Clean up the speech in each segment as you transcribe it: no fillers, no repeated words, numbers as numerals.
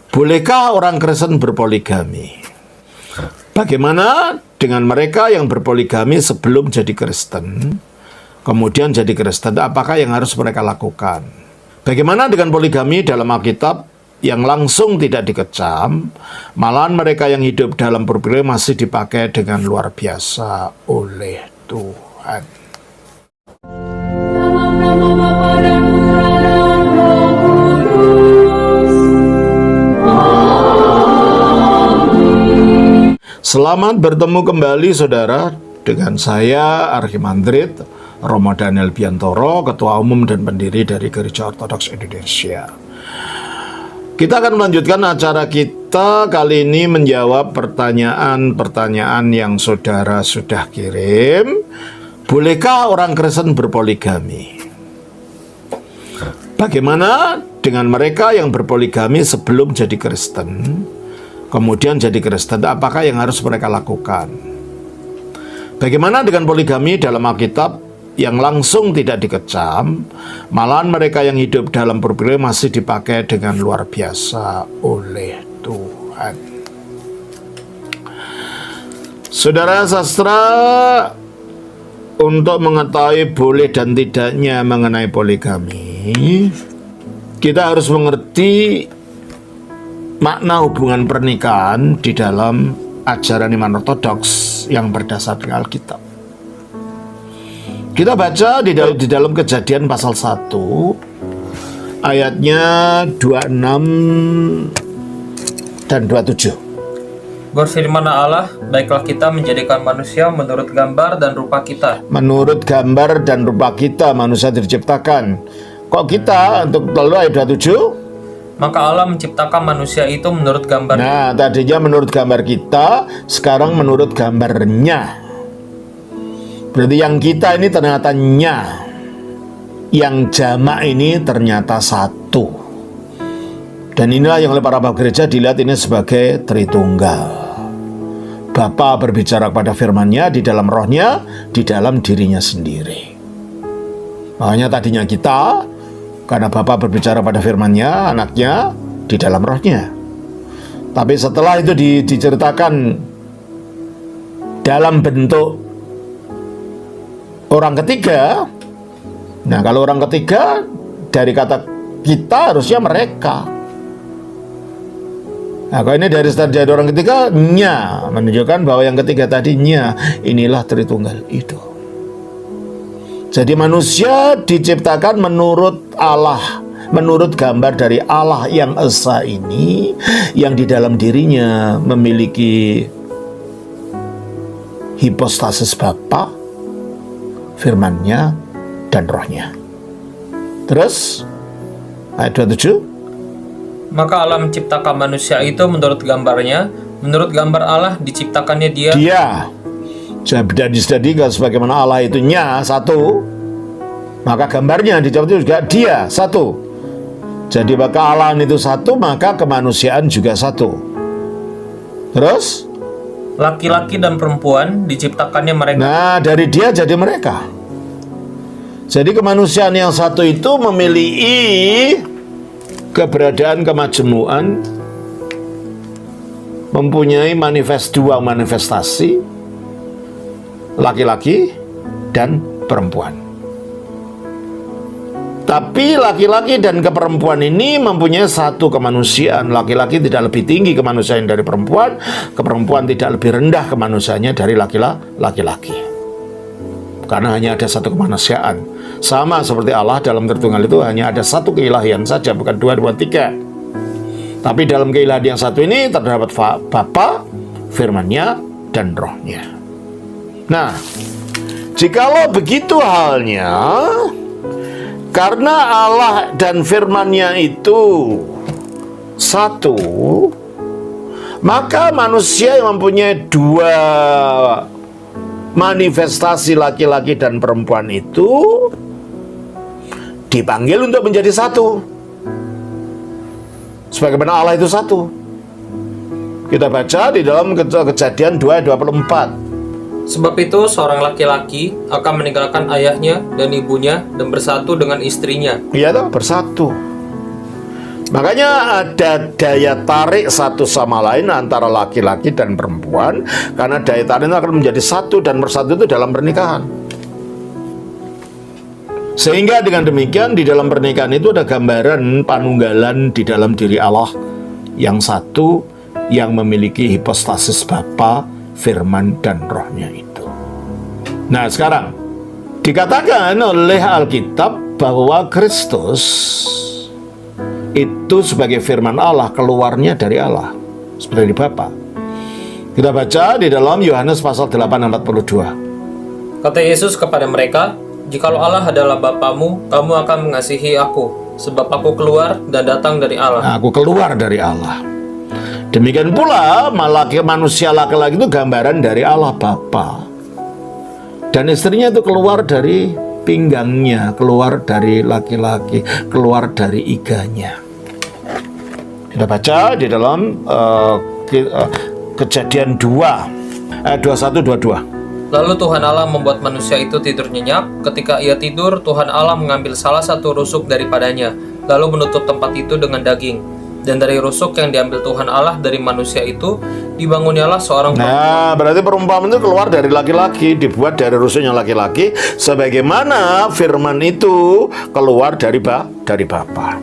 Bolehkah orang Kristen berpoligami? Bagaimana dengan mereka yang berpoligami sebelum jadi Kristen, kemudian jadi Kristen, apakah yang harus mereka lakukan? Bagaimana dengan poligami dalam Alkitab yang langsung tidak dikecam, malahan mereka yang hidup dalam poligami masih dipakai dengan luar biasa oleh Tuhan. Selamat bertemu kembali saudara dengan saya Archimandrit Romo Daniel Biantoro, Ketua Umum dan Pendiri dari Gereja Ortodoks Indonesia. Kita akan melanjutkan acara kita kali ini menjawab pertanyaan-pertanyaan yang saudara sudah kirim. Bolehkah orang Kristen berpoligami? Bagaimana dengan mereka yang berpoligami sebelum jadi Kristen, kemudian jadi Kristen, apakah yang harus mereka lakukan? Bagaimana dengan poligami dalam Alkitab yang langsung tidak dikecam, malahan mereka yang hidup dalam poligami masih dipakai dengan luar biasa oleh Tuhan. Saudara sastra, untuk mengetahui boleh dan tidaknya mengenai poligami, kita harus mengerti makna hubungan pernikahan di dalam ajaran iman ortodoks yang berdasarkan Alkitab. Kita baca di dalam Kejadian pasal 1 ayatnya 26 dan 27. Berfirmanlah Allah, baiklah kita menjadikan manusia menurut gambar dan rupa kita. Menurut gambar dan rupa kita manusia diciptakan. Kok kita untuk lalu ayat 27? Maka Allah menciptakan manusia itu menurut gambar. Nah, tadinya menurut gambar kita, sekarang menurut gambarnya. Berarti yang kita ini ternyata nya, yang jamak ini ternyata satu. Dan inilah yang oleh para bapak gereja dilihat ini sebagai Tritunggal. Bapa berbicara kepada firman-Nya di dalam rohnya, di dalam dirinya sendiri. Makanya tadinya kita, karena Bapa berbicara pada firman-Nya, anaknya di dalam rohnya. Tapi setelah itu diceritakan dalam bentuk orang ketiga. Nah, kalau orang ketiga dari kata kita harusnya mereka. Nah, kalau ini dari jadi orang ketiga, nya, menunjukkan bahwa yang ketiga tadinya inilah Tritunggal itu. Jadi manusia diciptakan menurut Allah, menurut gambar dari Allah yang esa ini, yang di dalam dirinya memiliki hipostasis Bapa, firman-Nya, dan rohnya. Terus ayat 27. Maka Allah menciptakan manusia itu menurut gambarnya, menurut gambar Allah diciptakannya dia. Jadi sebagaimana Allah itu nya satu, maka gambarnya diciptakan juga dia satu. Jadi maka Allah itu satu, maka kemanusiaan juga satu. Terus laki-laki dan perempuan diciptakannya mereka. Nah, dari dia jadi mereka. Jadi kemanusiaan yang satu itu memiliki keberadaan kemajmuan, mempunyai dua manifestasi, laki-laki dan perempuan. Tapi laki-laki dan perempuan ini mempunyai satu kemanusiaan. Laki-laki tidak lebih tinggi kemanusiaan dari perempuan, perempuan tidak lebih rendah kemanusiaannya dari laki-laki. Karena hanya ada satu kemanusiaan. Sama seperti Allah dalam Tritunggal itu hanya ada satu keilahian saja, bukan dua, tiga. Tapi dalam keilahian yang satu ini terdapat Bapa, firman-Nya, dan rohnya. Nah, jikalau begitu halnya, karena Allah dan firman-Nya itu satu, maka manusia yang mempunyai dua manifestasi laki-laki dan perempuan itu dipanggil untuk menjadi satu. Sebagaimana Allah itu satu. Kita baca di dalam Kejadian 2:24. Sebab itu seorang laki-laki akan meninggalkan ayahnya dan ibunya dan bersatu dengan istrinya. Iya toh, bersatu. Makanya ada daya tarik satu sama lain antara laki-laki dan perempuan, karena daya tarik itu akan menjadi satu dan bersatu itu dalam pernikahan. Sehingga dengan demikian di dalam pernikahan itu ada gambaran panunggalan di dalam diri Allah yang satu, yang memiliki hipostasis Bapa, Firman, dan Rohnya itu. Nah sekarang dikatakan oleh Alkitab bahwa Kristus itu sebagai firman Allah, keluarnya dari Allah seperti Bapa. Kita baca di dalam Yohanes pasal 8 ayat 42. Kata Yesus kepada mereka, "Jikalau Allah adalah Bapamu, kamu akan mengasihi aku, sebab aku keluar dan datang dari Allah." Nah, aku keluar dari Allah. Demikian pula manusia laki-laki itu gambaran dari Allah Bapa. Dan istrinya itu keluar dari pinggangnya, keluar dari laki-laki, keluar dari iganya. Kita baca di dalam Kejadian 2 ayat 21-22. Lalu Tuhan Allah membuat manusia itu tidur nyenyak. Ketika ia tidur, Tuhan Allah mengambil salah satu rusuk daripadanya, lalu menutup tempat itu dengan daging. Dan dari rusuk yang diambil Tuhan Allah dari manusia itu, dibangunyalah seorang perempuan. Nah, berarti perumpamaan itu keluar dari laki-laki, dibuat dari rusuknya laki-laki, sebagaimana firman itu keluar dari Bapa.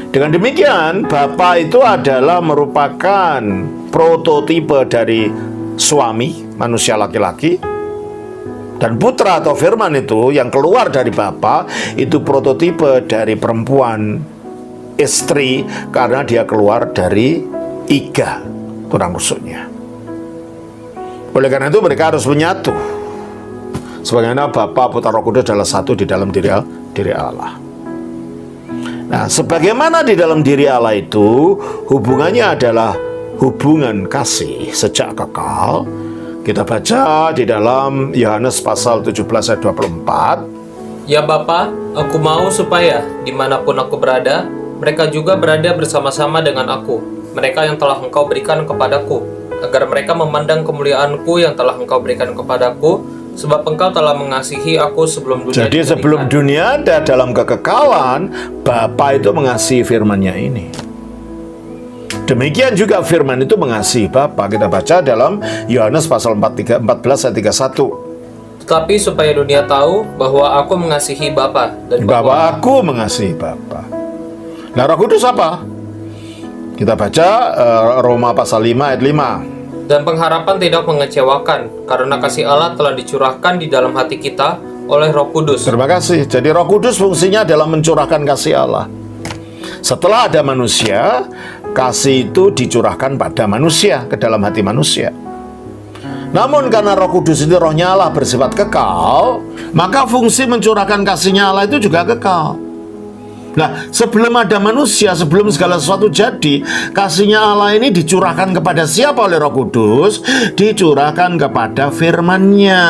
Dengan demikian, Bapa itu adalah merupakan prototipe dari suami, manusia laki-laki, dan putra atau firman itu yang keluar dari Bapa itu prototipe dari perempuan, istri, karena dia keluar dari iga tulang rusuknya. Oleh karena itu mereka harus menyatu, sebagaimana Bapa, Putra, Roh Kudus adalah satu di dalam diri Allah. Nah, sebagaimana di dalam diri Allah itu hubungannya adalah hubungan kasih sejak kekal. Kita baca di dalam Yohanes pasal 17 ayat 24. Ya Bapa, aku mau supaya dimanapun aku berada, mereka juga berada bersama-sama dengan aku, mereka yang telah Engkau berikan kepadaku, agar mereka memandang kemuliaan-Ku yang telah Engkau berikan kepadaku, sebab Engkau telah mengasihi aku sebelum dunia. Jadi sebelum dunia ada dalam kekekalan, Bapa itu mengasihi firman-Nya ini. Demikian juga firman itu mengasihi Bapa. Kita baca dalam Yohanes pasal 14 ayat 31. Tetapi supaya dunia tahu bahwa aku mengasihi Bapa dan bahwa aku mengasihi Bapa. Nah, Roh Kudus apa? Kita baca Roma pasal 5 ayat 5. Dan pengharapan tidak mengecewakan, karena kasih Allah telah dicurahkan di dalam hati kita oleh Roh Kudus. Terima kasih. Jadi Roh Kudus fungsinya adalah mencurahkan kasih Allah. Setelah ada manusia, kasih itu dicurahkan pada manusia, ke dalam hati manusia. Namun karena Roh Kudus itu rohnya Allah bersifat kekal, maka fungsi mencurahkan kasihnya Allah itu juga kekal. Nah, sebelum ada manusia, sebelum segala sesuatu jadi, kasihnya Allah ini dicurahkan kepada siapa oleh Roh Kudus? Dicurahkan kepada firman-Nya.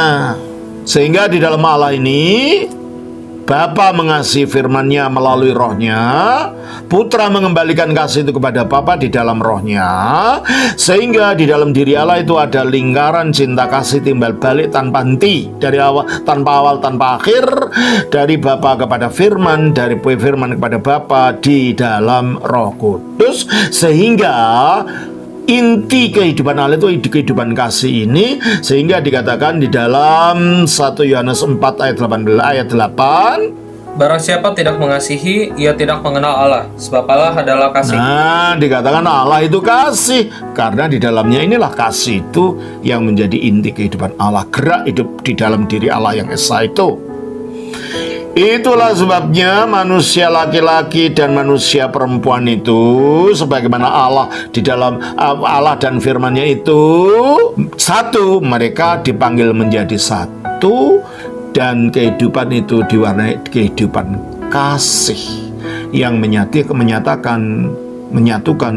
Sehingga di dalam Allah ini, Bapa mengasihi firman-Nya melalui Roh-Nya, Putra mengembalikan kasih itu kepada Bapa di dalam Roh-Nya, sehingga di dalam diri Allah itu ada lingkaran cinta kasih timbal balik tanpa henti, dari tanpa awal tanpa akhir, dari Bapa kepada firman, dari firman kepada Bapa di dalam Roh Kudus, sehingga inti kehidupan Allah itu kehidupan kasih ini, sehingga dikatakan di dalam 1 Yohanes 4 ayat 18 ayat 8, barang siapa tidak mengasihi, ia tidak mengenal Allah, sebab Allah adalah kasih. Nah, dikatakan Allah itu kasih, karena di dalamnya inilah kasih itu yang menjadi inti kehidupan Allah, gerak hidup di dalam diri Allah yang esa itu. Itulah sebabnya manusia laki-laki dan manusia perempuan itu, sebagaimana Allah di dalam Allah dan firman-Nya itu satu, mereka dipanggil menjadi satu, dan kehidupan itu diwarnai kehidupan kasih yang menyatukan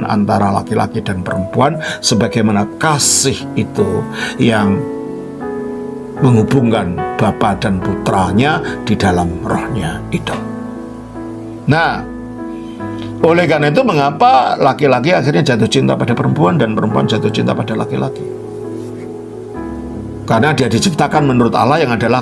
antara laki-laki dan perempuan, sebagaimana kasih itu yang menghubungkan Bapa dan Putranya di dalam Roh-Nya itu. Nah, oleh karena itu mengapa laki-laki akhirnya jatuh cinta pada perempuan dan perempuan jatuh cinta pada laki-laki? Karena dia diciptakan menurut Allah yang adalah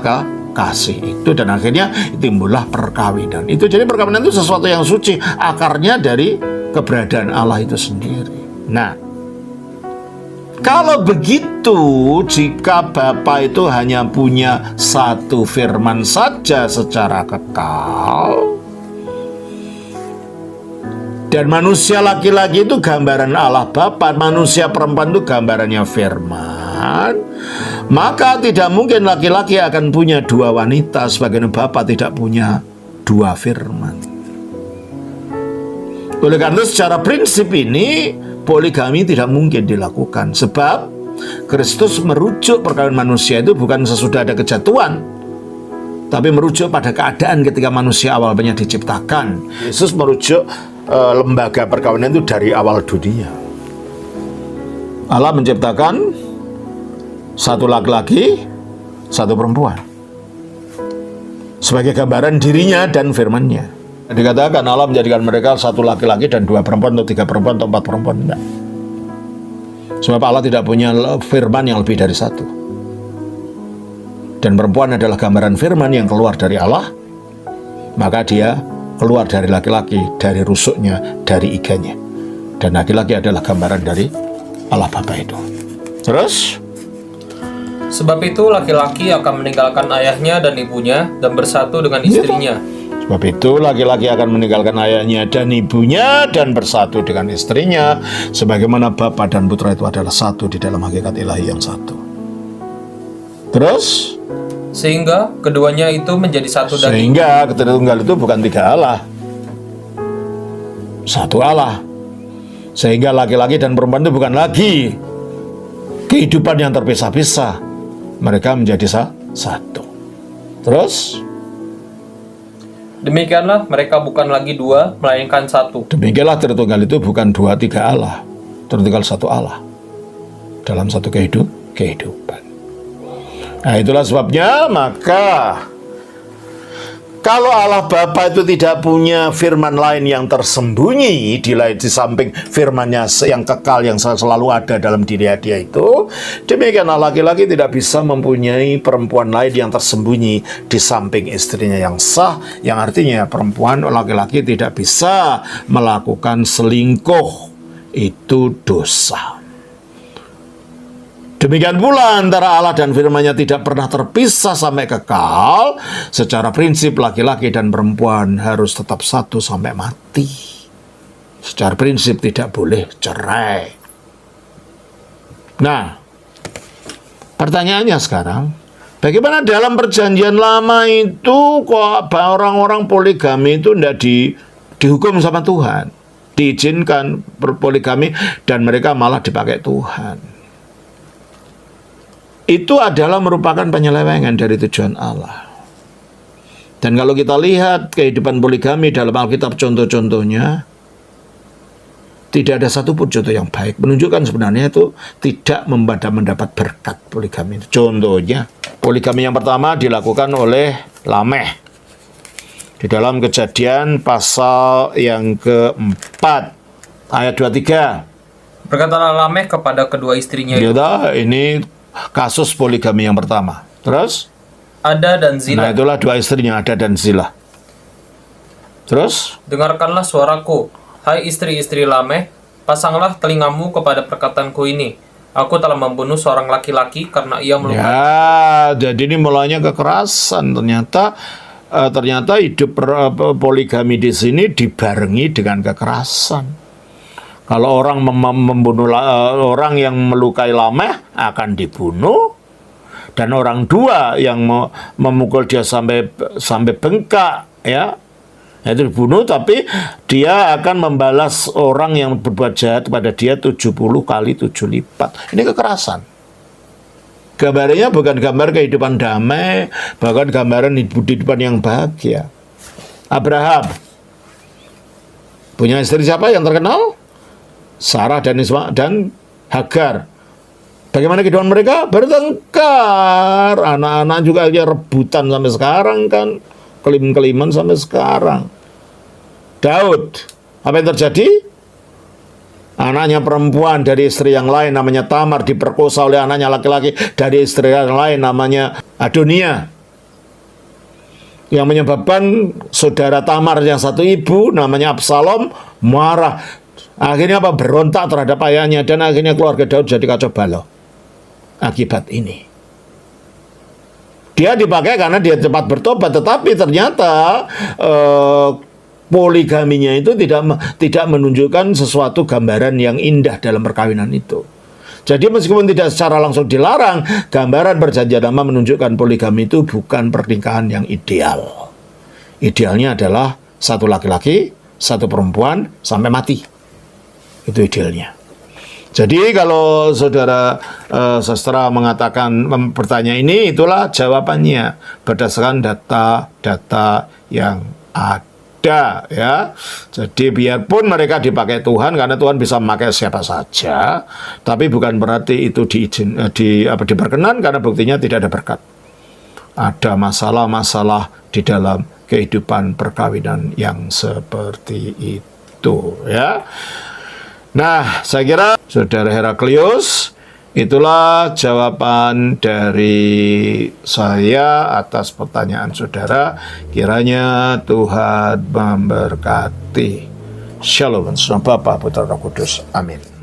kasih itu, dan akhirnya timbullah perkawinan itu. Jadi perkawinan itu sesuatu yang suci, akarnya dari keberadaan Allah itu sendiri. Nah, kalau begitu, jika Bapa itu hanya punya satu firman saja secara kekal, dan manusia laki-laki itu gambaran Allah Bapa, manusia perempuan itu gambarannya firman, maka tidak mungkin laki-laki akan punya dua wanita, sebagaimana Bapa tidak punya dua firman. Oleh karena itu, secara prinsip ini poligami tidak mungkin dilakukan, sebab Kristus merujuk perkawinan manusia itu bukan sesudah ada kejatuhan, tapi merujuk pada keadaan ketika manusia awalnya diciptakan. Yesus merujuk lembaga perkawinan itu dari awal dunia. Allah menciptakan satu laki-laki, satu perempuan sebagai gambaran dirinya dan firman-Nya. Dikatakan Allah menjadikan mereka satu laki-laki dan dua perempuan, atau tiga perempuan, atau empat perempuan. Enggak. Sebab Allah tidak punya firman yang lebih dari satu. Dan perempuan adalah gambaran firman yang keluar dari Allah, maka dia keluar dari laki-laki, dari rusuknya, dari iganya. Dan laki-laki adalah gambaran dari Allah Bapa itu. Terus? Sebab itu laki-laki akan meninggalkan ayahnya dan ibunya dan bersatu dengan istrinya. Sebab itu laki-laki akan meninggalkan ayahnya dan ibunya dan bersatu dengan istrinya, sebagaimana Bapa dan Putra itu adalah satu di dalam hakikat ilahi yang satu. Terus? Sehingga keduanya itu menjadi satu daging. Sehingga Tritunggal itu bukan tiga Allah, satu Allah. Sehingga laki-laki dan perempuan itu bukan lagi kehidupan yang terpisah-pisah, mereka menjadi satu. Terus? Demikianlah mereka bukan lagi dua, melainkan satu. Demikianlah Tritunggal itu bukan dua tiga Allah, Tritunggal satu Allah dalam satu kehidupan. Nah, itulah sebabnya maka kalau Allah Bapa itu tidak punya firman lain yang tersembunyi di samping firman-Nya yang kekal yang selalu ada dalam diri dia itu, demikianlah laki-laki tidak bisa mempunyai perempuan lain yang tersembunyi di samping istrinya yang sah, yang artinya perempuan laki-laki tidak bisa melakukan selingkuh, itu dosa. Demikian pula antara Allah dan firman-Nya tidak pernah terpisah sampai kekal. Secara prinsip laki-laki dan perempuan harus tetap satu sampai mati. Secara prinsip tidak boleh cerai. Nah, pertanyaannya sekarang, bagaimana dalam perjanjian lama itu kok orang-orang poligami itu tidak dihukum sama Tuhan, diizinkan berpoligami dan mereka malah dipakai Tuhan? Itu adalah merupakan penyelewengan dari tujuan Allah. Dan kalau kita lihat kehidupan poligami dalam Alkitab contoh-contohnya, tidak ada satupun contoh yang baik. Menunjukkan sebenarnya itu tidak mendapat berkat poligami. Contohnya, poligami yang pertama dilakukan oleh Lameh. Di dalam Kejadian pasal yang keempat, ayat 23. Berkatalah Lameh kepada kedua istrinya itu, ini kasus poligami yang pertama. Terus? Ada dan Zila. Nah, itulah dua istrinya, Ada dan Zila. Terus? Dengarkanlah suaraku, hai istri-istri Lameh, pasanglah telingamu kepada perkataanku ini. Aku telah membunuh seorang laki-laki karena ia melukai. Ya, jadi ini mulanya kekerasan. Ternyata hidup poligami di sini dibarengi dengan kekerasan. Kalau orang membunuh orang yang melukai Lameh akan dibunuh, dan orang dua yang memukul dia sampai bengkak, ya, itu dibunuh, tapi dia akan membalas orang yang berbuat jahat kepada dia 70 kali 7 lipat. Ini kekerasan. Gambarnya bukan gambar kehidupan damai, bahkan gambaran kehidupan yang bahagia. Abraham punya istri siapa yang terkenal? Sarah dan Hagar. Bagaimana kehidupan mereka? Bertengkar. Anak-anak juga rebutan sampai sekarang kan. Kelim-keliman sampai sekarang. Daud, apa yang terjadi? Anaknya perempuan dari istri yang lain namanya Tamar diperkosa oleh anaknya laki-laki dari istri yang lain namanya Adonia. yang menyebabkan saudara Tamar yang satu ibu namanya Absalom marah. Akhirnya apa? Berontak terhadap ayahnya, dan akhirnya keluarga Daud jadi kacau balau akibat ini. Dia dipakai karena dia cepat bertobat, tetapi ternyata poligaminya itu tidak menunjukkan sesuatu gambaran yang indah dalam perkawinan itu. Jadi meskipun tidak secara langsung dilarang, gambaran perjanjian lama menunjukkan poligami itu bukan pernikahan yang ideal. Idealnya adalah satu laki-laki, satu perempuan sampai mati. Itu idealnya. Jadi kalau saudara sastra mengatakan, bertanya ini, itulah jawabannya berdasarkan data-data yang ada, ya. Jadi biarpun mereka dipakai Tuhan, karena Tuhan bisa memakai siapa saja, tapi bukan berarti itu diperkenan, karena buktinya tidak ada berkat. Ada masalah-masalah di dalam kehidupan perkawinan yang seperti itu, ya. Nah, saya kira saudara Heraklius, itulah jawaban dari saya atas pertanyaan saudara. Kiranya Tuhan memberkati. Shalom, Bapa, Putra, Roh Kudus. Amin.